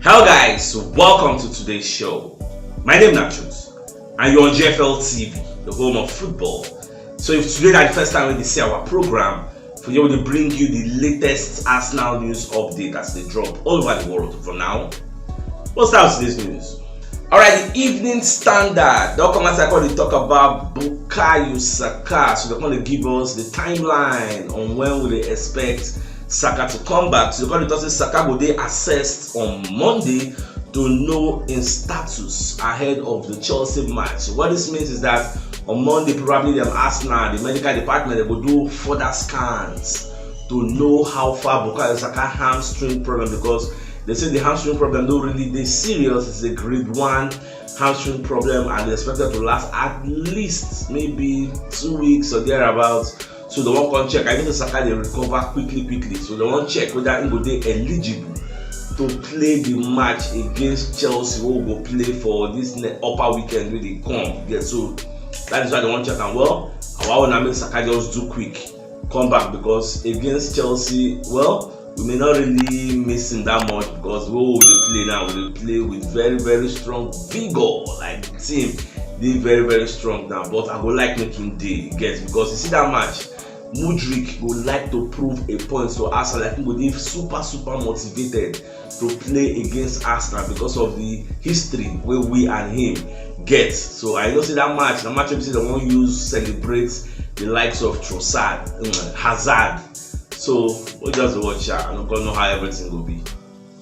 Hello guys, welcome to today's show. My name is CHUKS and you're on GFL TV, the home of football. So if today is the first time we see our program, for you to bring you the latest Arsenal news update as they drop all over the world. For now, let's start with today's news. Alright, the Evening Standard. They'll come as I call it talk about Bukayo Saka. So they're going to give us the timeline on when will they expect Saka to come back. So they're going to say Saka will be assessed on Monday to know in status ahead of the Chelsea match. So what this means is that on Monday probably them Arsenal, the medical department, they will do further scans to know how far Bukayo Saka hamstring problem, because they say the hamstring problem don't really be serious. It's a grade 1 hamstring problem and they're expected to last at least maybe 2 weeks or thereabouts. So they won't check. I think the Saka they recover quickly. So they won't check whether he will be eligible to play the match against Chelsea, who will play for this upper weekend when they come. Yeah, so that is why they won't check. And well, why would I make Saka just do quick come back, because against Chelsea, well, we may not really miss him that much, because we will play now. We will play with very strong vigor. Like the team, they very strong now. But I would like making day, guess, because you see that match, Mudryk would like to prove a point to Arsenal. I think would be super motivated to play against Arsenal because of the history where we and him get. So I don't see that match. The match they won't use celebrate the likes of Trossard, Hazard. So we'll just watch that. I don't know how everything will be.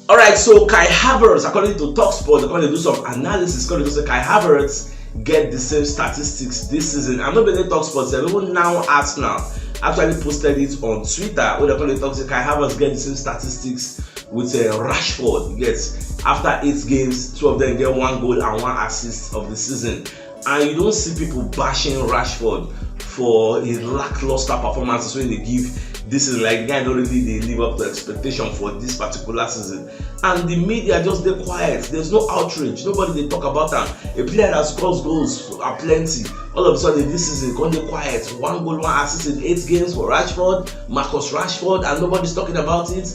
Alright, so Kai Havertz, according to TalkSport, they're going to do some analysis. According to Kai Havertz get the same statistics this season. I'm not believing TalkSport, even now Arsenal actually posted it on Twitter where they're going to talk to Kai Havertz get the same statistics with Rashford. Yes, after 8 games, 2 of them get 1 goal and 1 assist of the season. And you don't see people bashing Rashford for his lackluster performances when they give this is like the guy don't really live up to expectation for this particular season. And the media just they quiet. There's no outrage. Nobody they talk about them. A player that scores goals are plenty. All of a sudden this season gone they quiet. 1 goal, 1 assist in 8 games for Rashford, Marcus Rashford, and nobody's talking about it.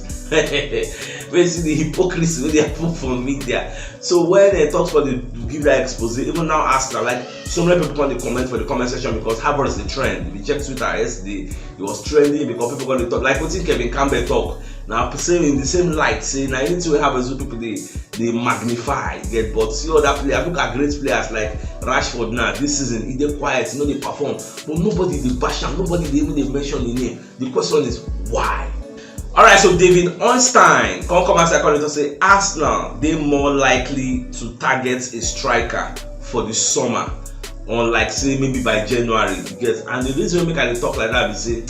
We see the hypocrisy when they put for media. So when they talk for the give that expose, even now Arsenal, like so many people want to comment for the comment section because Havertz is the trend. If you check Twitter yesterday, it was trending because people going to talk. Like what Kevin Campbell talk. Now saying in the same light, saying I need to have as people they magnify, get, but see other players. Look at great players like Rashford now. This season they quiet, they perform, but nobody they bash him, nobody they even mention the name. The question is why? Alright, so David Ornstein come as I call it to say Arsenal they more likely to target a striker for the summer, unlike say maybe by January. Yes, and the reason we make talk like that is say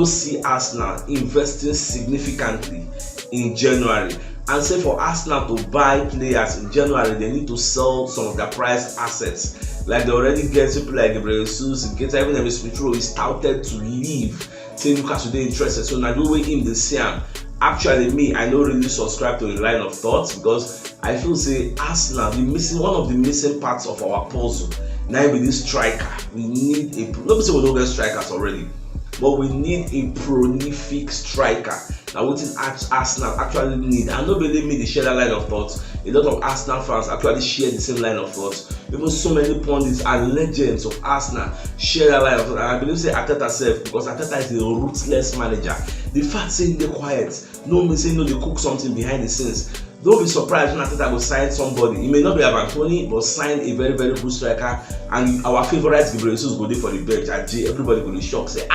see Arsenal investing significantly in January, and say for Arsenal to buy players in January they need to sell some of their prized assets. Like they already get people like Gabriel Jesus, get even if Smith Rowe is touted to leave. Say Newcastle they interested, so now do we him the same. Actually, me, I don't really subscribe to the line of thoughts because I feel say Arsenal the missing one of the missing parts of our puzzle. Now with this striker, we need a nobody say we don't get strikers already, but we need a prolific striker. Now what is Arsenal actually need? And don't believe me, they share that line of thoughts. A lot of Arsenal fans actually share the same line of thoughts. Even so many pundits and legends of Arsenal share that line of thoughts. And I believe say Arteta self, because Arteta is a ruthless manager. The fact saying they're quiet, no mean saying no they cook something behind the scenes. Don't be surprised when Arteta will sign somebody. It may not be Anthony, but sign a very good striker. And our favorite Gabriel Jesus go there for the bench. And everybody will be shocked. Say,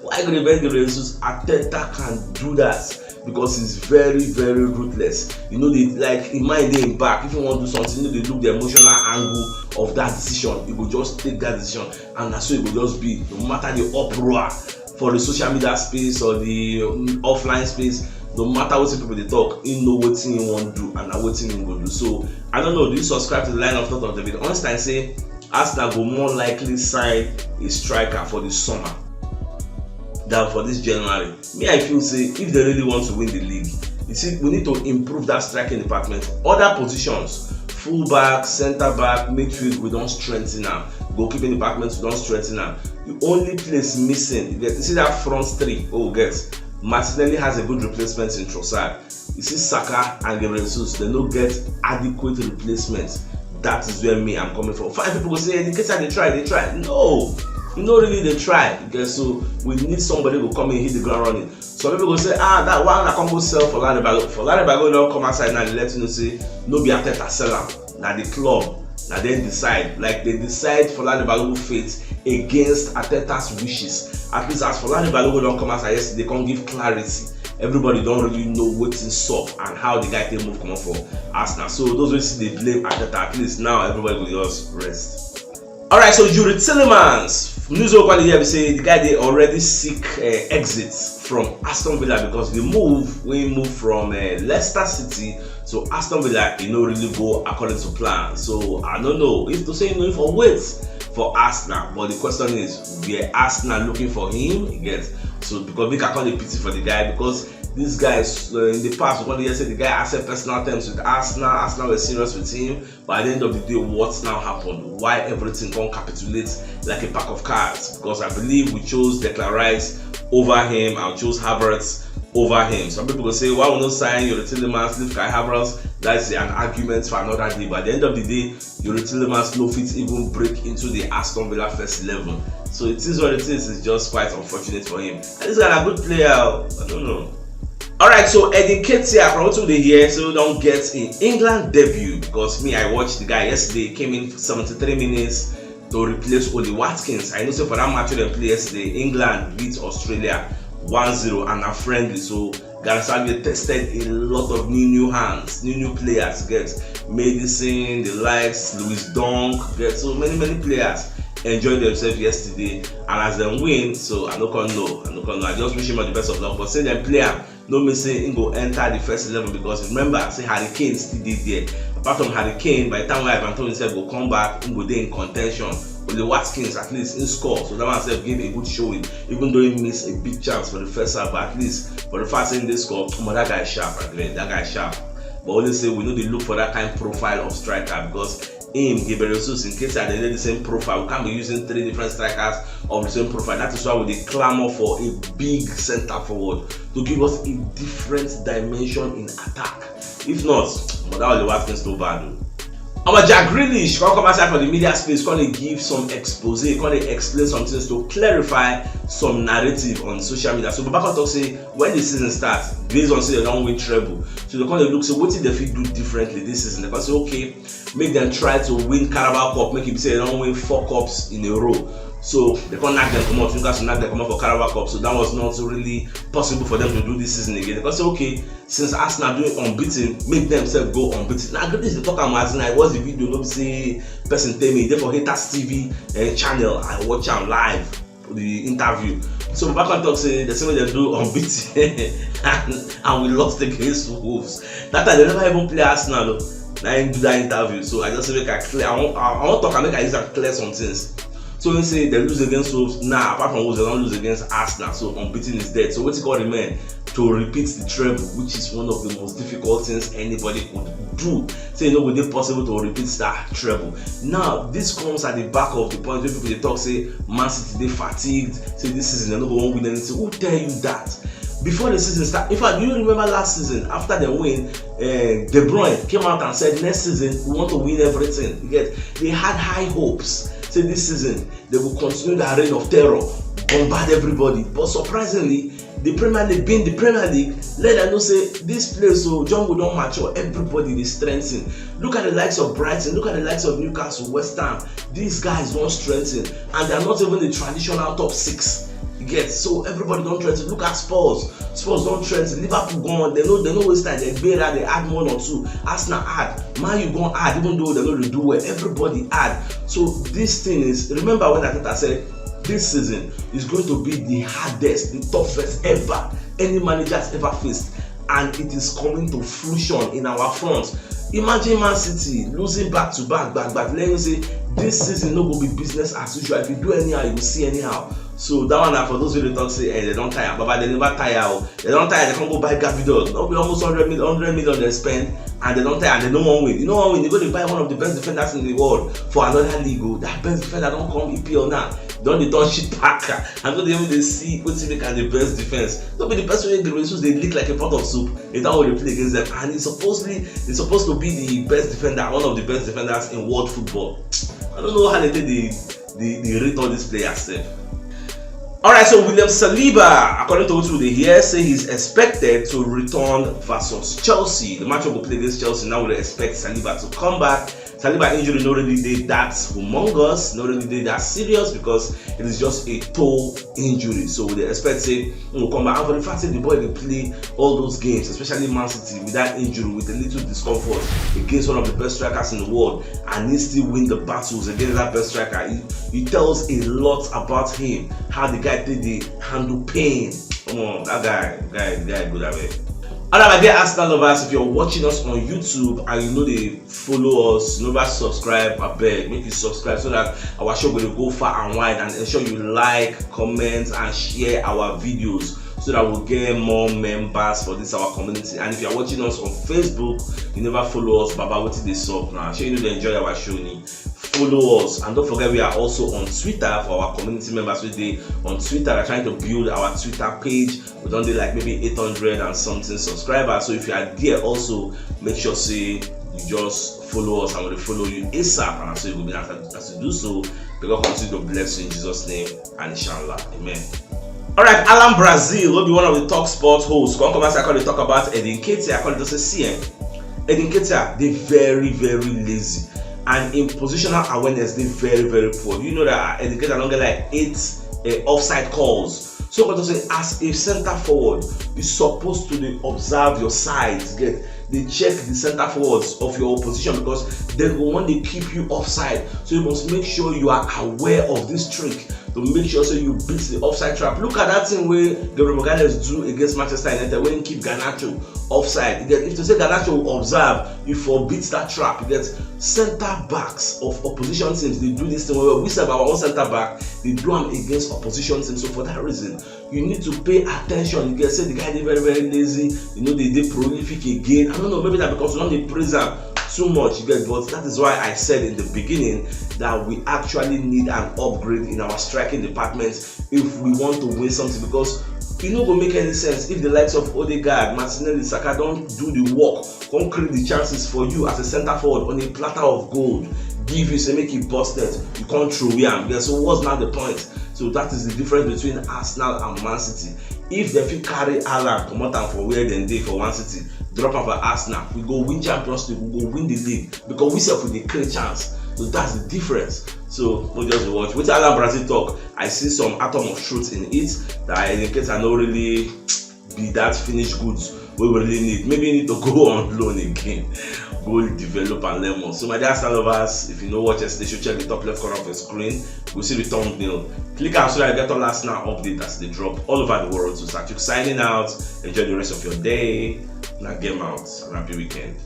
why go to bench Gabriel Jesus? Arteta can do that because he's very ruthless. They like in mind they in back. If you want to do something, they look the emotional angle of that decision. You will just take that decision, and that's so it will just be. No matter the uproar for the social media space or the offline space. No matter what people they talk, you know what thing you want to do and what thing you go do. So I don't know. Do you subscribe to the line of thought of David Ornstein? Say Arsenal will more likely sign a striker for the summer than for this January. Me, I feel say if they really want to win the league, you see, we need to improve that striking department. Other positions, fullback, centre back, midfield, we don't strengthen now. Goalkeeping department, we don't strengthen now. The only place missing, you see that front three. Oh, guess. Martinelli has a good replacement in Trossard. You see Saka and Gabriel Jesus, they don't get adequate replacements. That is where me I'm coming from. Five people go say, in case they try. No, you know really they try. Because so we need somebody who come and hit the ground running. Some people go say, that one I can't go sell for Lanibago. For Lanibago, don't come outside now. They let you know say no be Ateta sell am. Now the club, now they decide. Like they decide for Lanibago fate against Ateta's wishes. At least as for Lanibago don't come outside yesterday, they can't give clarity. Everybody don't really know what's up and how the guy can move come on for Arsenal. So those who see they blame Arteta, at least now everybody will just rest. Alright, so Yuri Tillemans, news over here, we say the guy they already seek exits from Aston Villa because we move from Leicester City to Aston Villa, really go according to plan. So I don't know if to say for wait for Arsenal, but the question is, we Arsenal looking for him? He gets so because we can call it pity for the guy because these guys in the past, one year said the guy accept personal terms with Arsenal. Arsenal were serious with him, but at the end of the day, what's now happened? Why everything can't capitulate like a pack of cards? Because I believe we chose Declan Rice over him. I chose Havertz over him. Some people will say, why will not sign Yuri Tillemans, leave Kai Havertz? That's an argument for another day. But at the end of the day, Yuri Tillemans no fit even break into the Aston Villa first 11. So it is what it is. It's just quite unfortunate for him. And this guy a good player. I don't know. Alright, so Eddie Nketiah from what they hear, so don't get in England debut because me, I watched the guy yesterday, came in for 73 minutes to replace Oli Watkins. I know so for that match they played yesterday, England beat Australia 1-0 and a friendly. So Gareth Southgate tested a lot of new hands, new players. Get Madison, the likes, Lewis Dunk, get so many players enjoyed themselves yesterday, and as they win, so I don't know. I just wish him all the best of luck. But say them player, no me say he go enter the first 11 because remember, say Harry Kane still did there. Apart from Harry Kane, by the time Ivan Toney himself will come back, he go there in contention. With the Watkins at least in score, so that one himself gave a good showing, even though he missed a big chance for the first half. But at least for the first in this score, that guy is sharp. That guy is sharp. But always say we know they look for that kind of profile of striker because him, Gabriel Jesus, in case they need the same profile, we can't be using 3 different strikers of the same profile. That is why we clamor for a big center forward to give us a different dimension in attack. If not, but that was the Watkins too bad. Our Jack Grealish come outside for the media space, can give some expose, can explain some things to clarify some narrative on social media. So Babaka talk say when the season starts, based on say they don't win treble, so they can look so what did they fit do differently this season? They can say okay, make them try to win Carabao Cup, make it say they don't win 4 cups in a row. So they can't knock them come out, Newcastle knock them come out for Carabao Cup. So that was not really possible for them to do this season again. They can say okay, since Arsenal doing unbeaten, make themselves go unbeaten. Now this is the talk about Arsenal. I watch the video, don't say person tell me. Therefore Haters TV channel, I watch them live the interview. So back on talk say the same way they do unbeaten and we lost against Wolves. That time they never even play Arsenal. Now I do that interview. So I just say make I clear. I want to talk and make I use that clear some things. So when say they lose against Wolves, now apart from Wolves, they don't lose against Arsenal. So unbeaten is dead. So what's it called remain? To repeat the treble, which is one of the most difficult things anybody could do. Say would it possible to repeat that treble? Now this comes at the back of the point where people they talk say Man City they fatigued, say this season they don't win anything. Who tell you that? Before the season start, in fact, do you remember last season after the win, De Bruyne came out and said next season we want to win everything. You get they had high hopes. Say this season they will continue the reign of terror, bombard everybody. But surprisingly, the Premier League being the Premier League, let them know say this place so John will don't mature, everybody is strengthening. Look at the likes of Brighton, look at the likes of Newcastle, West Ham. These guys don't strengthen, and they are not even the traditional top 6. You get so everybody don't strengthen. Look at Spurs don't strengthen. Liverpool gone, they know waste time. They better they add 1 or 2. Arsenal add, Man U gonna add, even though they don't do well. Everybody add. So this thing is, remember when Ateta said this season is going to be the hardest, the toughest ever any manager has ever faced, and it is coming to fruition in our front. Imagine Man City losing back to back. Let me say this season no go be business as usual. If you do anyhow, you will see anyhow. So that one now for those who talk say they don't tire, but they never tire. They don't tire. They can't go buy Gavidon. That'll be almost 100 million they spend, and they don't tire. And they don't want win. You know what? When you go to buy one of the best defenders in the world for another league, that best defender don't come EPL now. don't they turn shit packer, and don't they even see what's make as the best defense. Don't be the person who the results they lick like a pot of soup. It's not how they play against them, and it's supposed to be the best defender, one of the best defenders in world football. I don't know how they take the rate on this player self. Alright, so William Saliba, according to what they hear, say he's expected to return versus Chelsea. The matchup will play against Chelsea. Now we expect Saliba to come back. Saliba injury not really did that humongous, not really did that serious, because it is just a toe injury. So they expect say will come back. And for the fact that the boy they play all those games, especially Man City, with that injury, with a little discomfort against one of the best strikers in the world, and he still win the battles against that best striker. It tells a lot about him, how the guy did the handle pain. Come on, that guy good at it. Alright, my dear Arsenal lovers, if you're watching us on YouTube and you know they follow us, never subscribe, I beg, make you subscribe so that our show will go far and wide, and ensure you like, comment, and share our videos so that we'll get more members for this our community. And if you're watching us on Facebook, you never follow us, Baba, what did they suck now? Sure, you know they enjoy our show. Follow us, and don't forget we are also on Twitter for our community members. We on Twitter are trying to build our Twitter page. We don't do like maybe 800 and something subscribers. So if you are there also, make sure say you just follow us, and we'll follow you ASAP. And so you will be as to do so. God continue to bless you in Jesus' name, and inshallah, amen. Alright, Alan Brazil will be one of the Talk Sport hosts. Come I call to talk about Edin Ketia. I call it to say CM. Edin Ketia, they very lazy. And in positional awareness, they very poor. You know that Edin Ketia don't get like 8 offside calls. So what to say, as a center forward, you're supposed to observe your sides. They check the center forwards of your opposition, because they want to keep you offside. So you must make sure you are aware of this trick to make sure so you beat the offside trap. Look at that thing where Gabriel Magalhaes do against Manchester United when he keep Garnacho offside. If to say Garnacho will observe, you forbid that trap. You get center backs of opposition teams. They do this thing where we serve our own center back. They do them against opposition teams. So for that reason, you need to pay attention. You get say the guy is very lazy. You know they prolific again. I don't know, maybe that because we don't praise him too much, you get, but that is why I said in the beginning that we actually need an upgrade in our striking department if we want to win something, because it no go make any sense if the likes of Odegaard, Martinelli, Saka don't do the work, don't create the chances for you as a centre forward on a platter of gold, give you say make it busted, you can't throw him. So what's now the point? So that is the difference between Arsenal and Man City. If they fit carry Haaland come out for where they dey for Man City, drop am for Arsenal, we go win Champions League, we go win the league, because we self with the great chance. So that's the difference. So we'll just watch. With Alan Brazil talk, I see some atom of truth in it that I indicate I not really be that finished goods we really need. Maybe you need to go on loan again, go develop and learn more. So my dear Arsenal lovers, if you know what yesterday, you should check the top left corner of your screen. We'll see the thumbnail. Click on so that you get all Arsenal update as they drop all over the world. So start signing out. Enjoy the rest of your day. Now game out. And happy weekend.